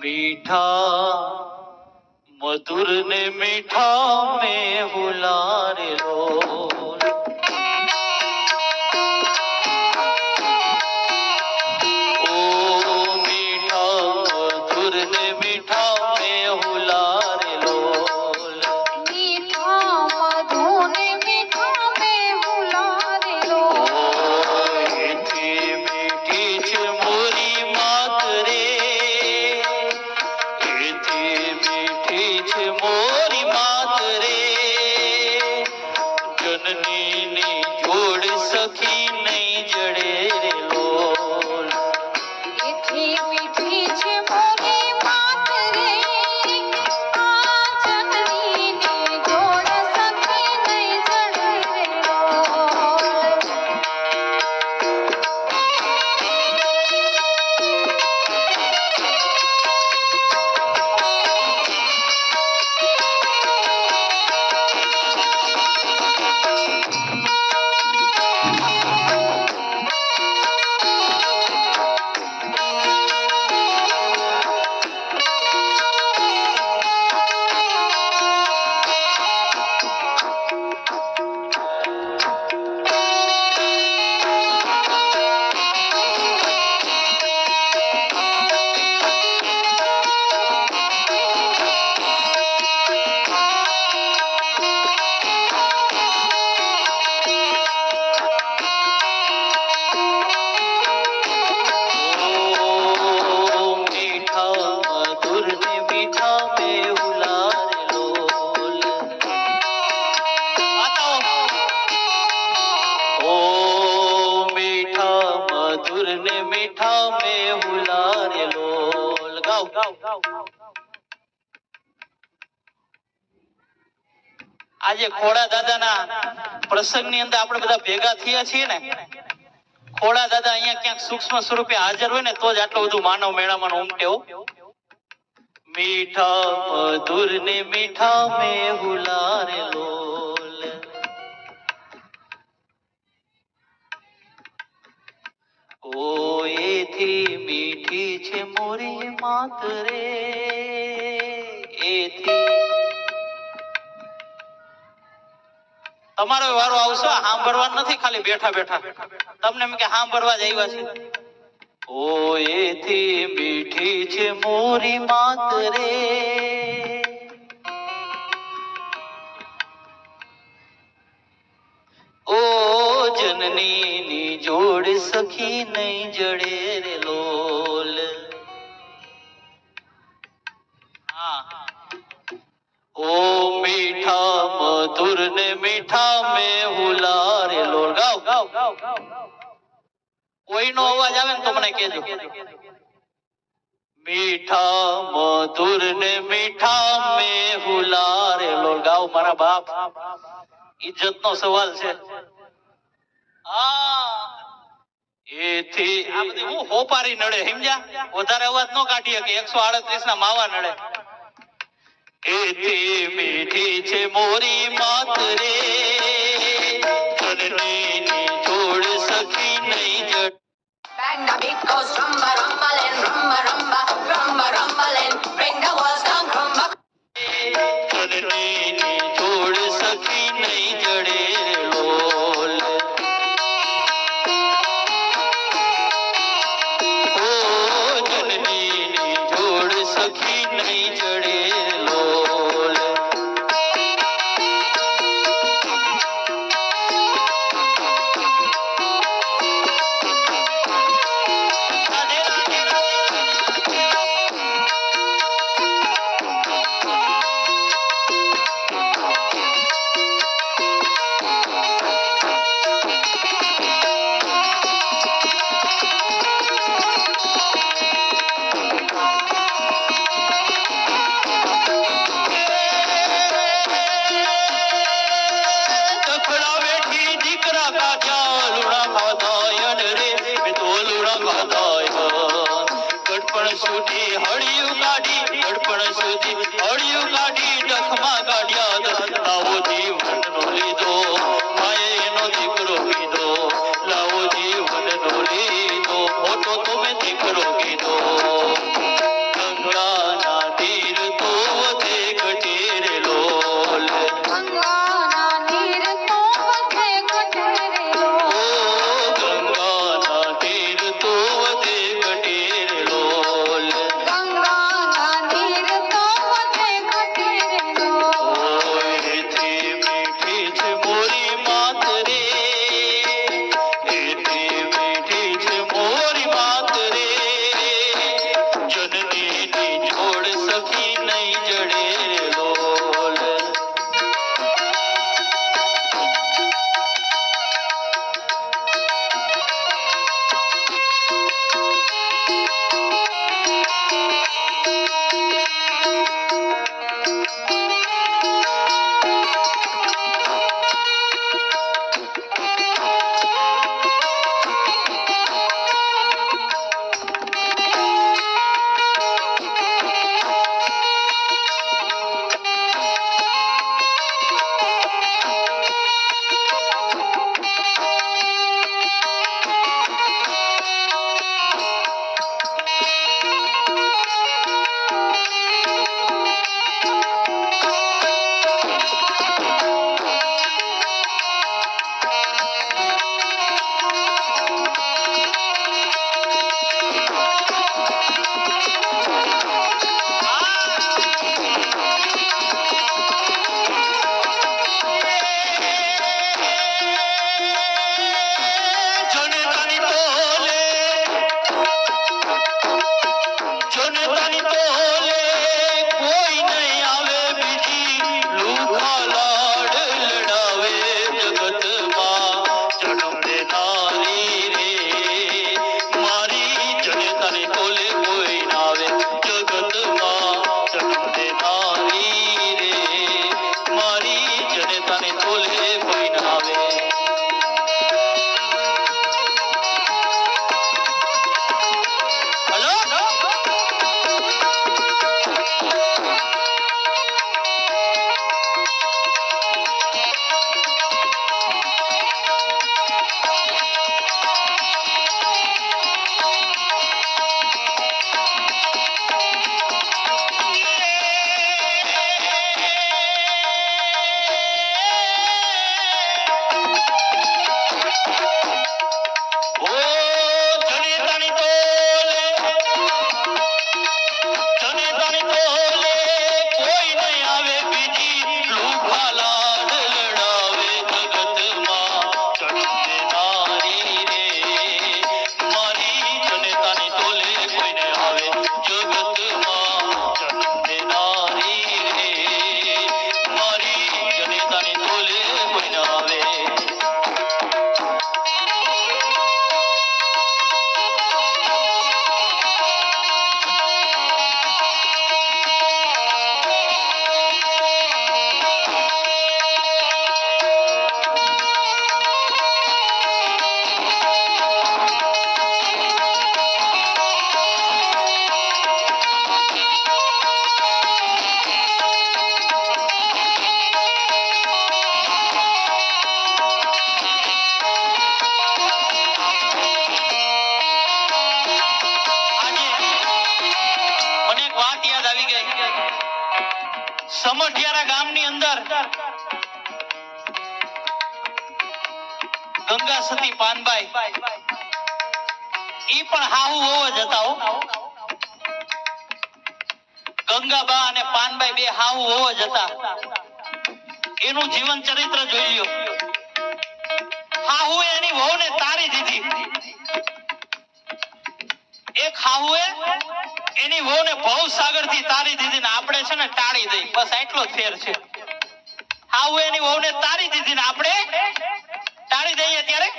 मीठा मधुर ने मीठा में हुलार लो આજે ખોડા દાદાના પ્રસંગની અંદર આપણે બધા ભેગા થયા છીએ ને, ખોડા દાદા અહીંયા ક્યાંક સૂક્ષ્મ સ્વરૂપે હાજર હોય ને તો જ આટલું બધું માનવ મેળામાં ઉમટે હો. મીઠા મધુર ને મીઠા મેં હુલારે લોલ, ઓ એથી મીઠી છે મોરી માત રે, એથી તમારો વારો આવશે. સાંભળવા નથી, ખાલી બેઠા બેઠા તમને એમ કે સાંભળવા જ આવ્યા છે. ઓ એથી મીઠી છે મોરી માત રે, ઓ જનની ની જોડ સખી નહીં જડે રે લોલ. ઓ મીઠા મધુર ને મીઠા મેં હુલારે લોલ. ગાવ કોઈનો અવાજ આવે ને તો મને કહેજો. મીઠા મધુર ને મીઠા મેં હુલારે લોલ. ગાવ મારા બાપ, ઇજ્જત નો સવાલ છે. એથી આ બધી હું હોપારી નડે, સમજ્યા? વધારે અવાજ નો કાઢીએ કે 138 ના માવા નડે. એથી મીઠી છે મોરી માત રે, જનની ની જોડ સખી નહીં જડ. Bang the beat goes rumba rumbalin, rumba rumba, rumba rumbalin, bring the walls down, rumba. જનની ની જોડ સખી નહીં જડે લોલ, ઓ જનની ની જોડ સખી નહીં જડે લોલ. વાત યાદ આવી ગઈ. સમઢિયારા ગામની અંદર ગંગા સતી પાનબાઈ ઈ પણ હાહુ હોવ જ હતા હો. ગંગાબા અને પાનબાઈ બે હાહુ હોવ જ હતા. એનું જીવન ચરિત્ર જોઈ લ્યો. હાહુએ એની વહુને તારી દીધી. એક હાહુએ એની વહુને ભવસાગરથી તારી દીધી ને આપણે છે ને ટાળી દઈ. બસ આટલો જ ફેર છે. હાહુએ એની વહુને તારી દીધી ને આપણે ટાળી દઈએ ત્યારે